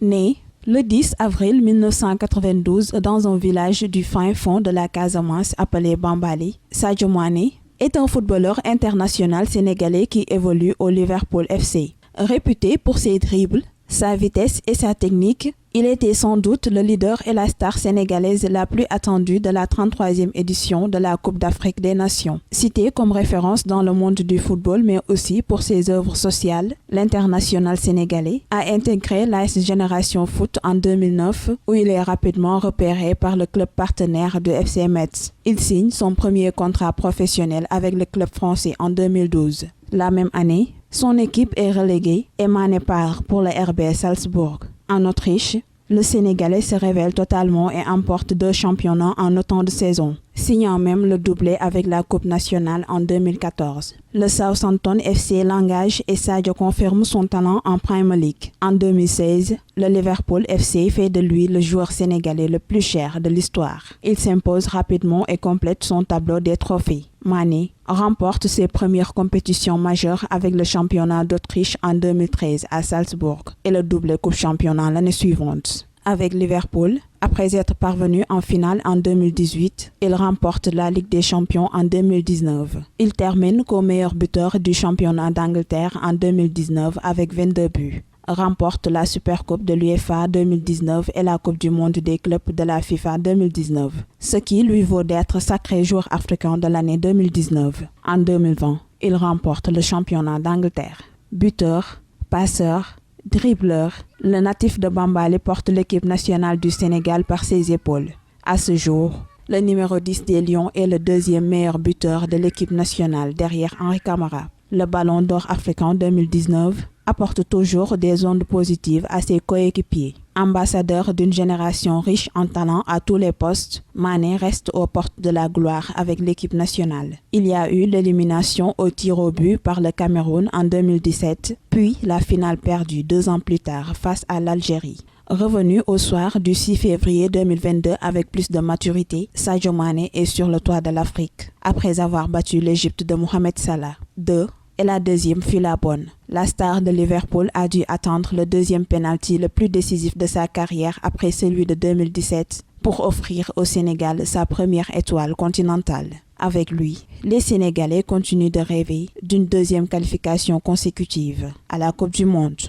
Né le 10 avril 1992 dans un village du fin fond de la Casamance appelé Bambali, Sadio Mané est un footballeur international sénégalais qui évolue au Liverpool FC. Réputé pour ses dribbles, sa vitesse et sa technique, il était sans doute le leader et la star sénégalaise la plus attendue de la 33e édition de la Coupe d'Afrique des Nations. Cité comme référence dans le monde du football mais aussi pour ses œuvres sociales, l'international sénégalais a intégré l'AS Génération Foot en 2009 où il est rapidement repéré par le club partenaire de FC Metz. Il signe son premier contrat professionnel avec le club français en 2012. La même année, son équipe est reléguée et Mané part pour le RB Salzbourg. En Autriche, le Sénégalais se révèle totalement et emporte 2 championnats en autant de saisons, signant même le doublé avec la Coupe nationale en 2014. Le Southampton FC l'engage et Sadio confirme son talent en Premier League. En 2016, le Liverpool FC fait de lui le joueur sénégalais le plus cher de l'histoire. Il s'impose rapidement et complète son tableau des trophées. Mané remporte ses premières compétitions majeures avec le championnat d'Autriche en 2013 à Salzbourg et le double Coupe Championnat l'année suivante. Avec Liverpool, après être parvenu en finale en 2018, il remporte la Ligue des Champions en 2019. Il termine comme meilleur buteur du championnat d'Angleterre en 2019 avec 22 buts. Remporte la Supercoupe de l'UEFA 2019 et la Coupe du monde des clubs de la FIFA 2019, ce qui lui vaut d'être sacré joueur africain de l'année 2019. En 2020, il remporte le championnat d'Angleterre. Buteur, passeur, dribbleur, le natif de Bambali porte l'équipe nationale du Sénégal par ses épaules. À ce jour, le numéro 10 des Lions est le deuxième meilleur buteur de l'équipe nationale derrière Henri Camara. Le Ballon d'Or africain 2019 apporte toujours des ondes positives à ses coéquipiers. Ambassadeur d'une génération riche en talent à tous les postes, Mané reste aux portes de la gloire avec l'équipe nationale. Il y a eu l'élimination au tir au but par le Cameroun en 2017, puis la finale perdue 2 ans plus tard face à l'Algérie. Revenu au soir du 6 février 2022 avec plus de maturité, Sadio Mané est sur le toit de l'Afrique, après avoir battu l'Égypte de Mohamed Salah. 2. Et la deuxième fut la bonne. La star de Liverpool a dû attendre le deuxième penalty le plus décisif de sa carrière après celui de 2017 pour offrir au Sénégal sa première étoile continentale. Avec lui, les Sénégalais continuent de rêver d'une deuxième qualification consécutive à la Coupe du monde.